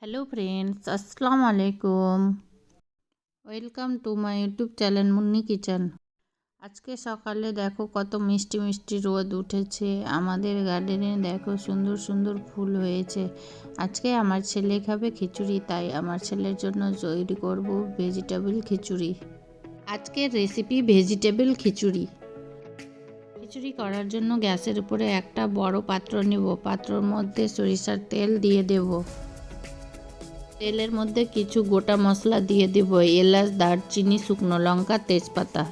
Hello friends, আসসালামু আলাইকুম। Welcome to my YouTube channel Munni kitchen. আজকে সকালে দেখো কত মিষ্টি মিষ্টি রোদ উঠেছে। আমাদের গার্ডেনে দেখো সুন্দর সুন্দর ফুল হয়েছে। আজকে আমার ছেলে খাবে খিচুড়ি, তাই আমার ছেলের জন্য তৈরি করব ভেজিটেবল খিচুড়ি। আজকের রেসিপি ভেজিটেবল খিচুড়ি। খিচুড়ি করার জন্য গ্যাসের উপরে একটা বড় পাত্র নেব। পাত্রর মধ্যে সরিষার তেল দিয়ে দেব। তেলের মধ্যে কিছু গোটা মশলা দিয়ে দেব, এলাচ, দারচিনি, শুকনো লঙ্কা, তেজপাতা।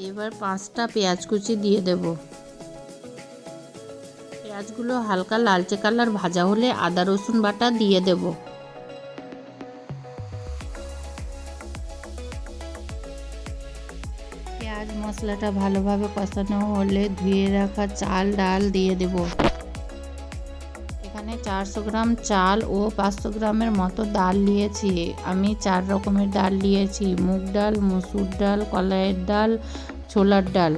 এবার 5টা পেঁয়াজ কুচি দিয়ে দেব। পেঁয়াজগুলো হালকা লালচে কালার ভাজা হলে আদা রসুন বাটা দিয়ে দেব। পেঁয়াজ মশলাটা ভালোভাবে কষানো হলে ধুয়ে রাখা চাল ডাল দিয়ে দেব। এখানে 400 গ্রাম চাল ও 500 গ্রামের মতো ডাল নিয়েছি। আমি 4 রকমের ডাল নিয়েছি: মুগ ডাল, মসুর ডাল, কলাইয়ের ডাল, ছোলার ডাল।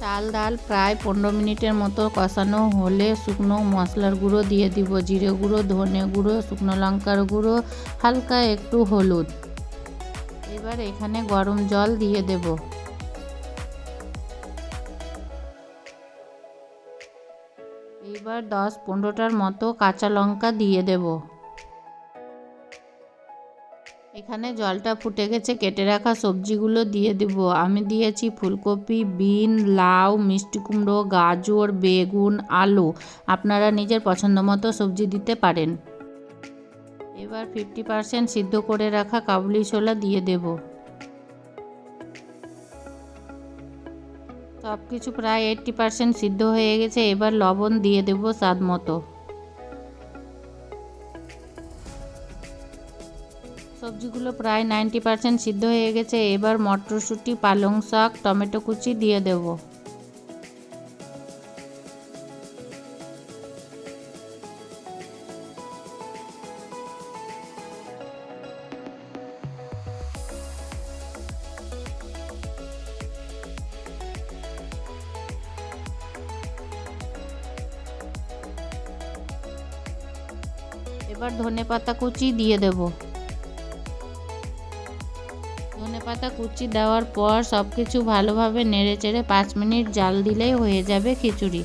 চাল ডাল প্রায় 15 মিনিটের মতো কষানো হলে শুকনো মশলার গুঁড়ো দিয়ে দিব। জিরে গুঁড়ো, ধনে গুঁড়ো, শুকনো লঙ্কার গুঁড়ো, হালকা একটু হলুদ। এবার এখানে গরম জল দিয়ে দেব। এবার 10-15টার মতো কাঁচা লঙ্কা দিয়ে দেব। এখানে জলটা ফুটে গেছে, কেটে রাখা সবজিগুলো দিয়ে দেব। আমি দিয়েছি ফুলকপি, বিন, লাউ, মিষ্টি কুমড়ো, গাজর, বেগুন, আলু। আপনারা নিজের পছন্দ মতো সবজি দিতে পারেন। এবার 50% সিদ্ধ করে রাখা কাবুলি ছোলা দিয়ে দেব। সব কিছু প্রায় 80% সিদ্ধ হয়ে গেছে। এবার লবণ দিয়ে দেব স্বাদ মতো। সবজিগুলো প্রায় 90% সিদ্ধ হয়ে গেছে। এবার মটরশুঁটি, পালং শাক, টমেটো কুচি দিয়ে দেব। এবার ধনেপাতা কুচি দিয়ে দেব। ধনেপাতা কুচি দেওয়ার পর সব কিছু ভালোভাবে নেড়েচেড়ে 5 মিনিট জাল দিলেই হয়ে যাবে খিচুড়ি।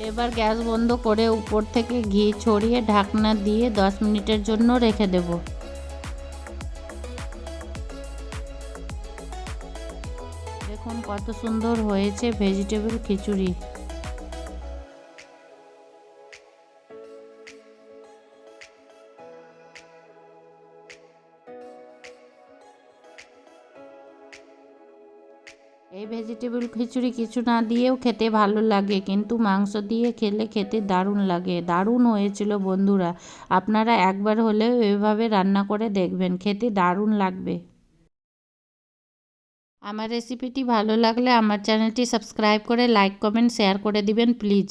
এবার গ্যাস বন্ধ করে উপর থেকে ঘি ছড়িয়ে ঢাকনা দিয়ে 10 মিনিটের জন্য রেখে দেব। দেখুন কত সুন্দর হয়েছে ভেজিটেবল খিচুড়ি। এই ভেজিটেবল খিচুড়ি কিছু না দিয়েও খেতে ভালো লাগে, কিন্তু মাংস দিয়ে খেলে খেতে দারুণ লাগে। দারুণ হয়েছিল বন্ধুরা, আপনারা একবার হলেও এভাবে রান্না করে দেখবেন, খেতে দারুণ লাগবে। আমার রেসিপিটি ভালো লাগলে আমার চ্যানেলটি সাবস্ক্রাইব করে লাইক, কমেন্ট, শেয়ার করে দিবেন প্লিজ।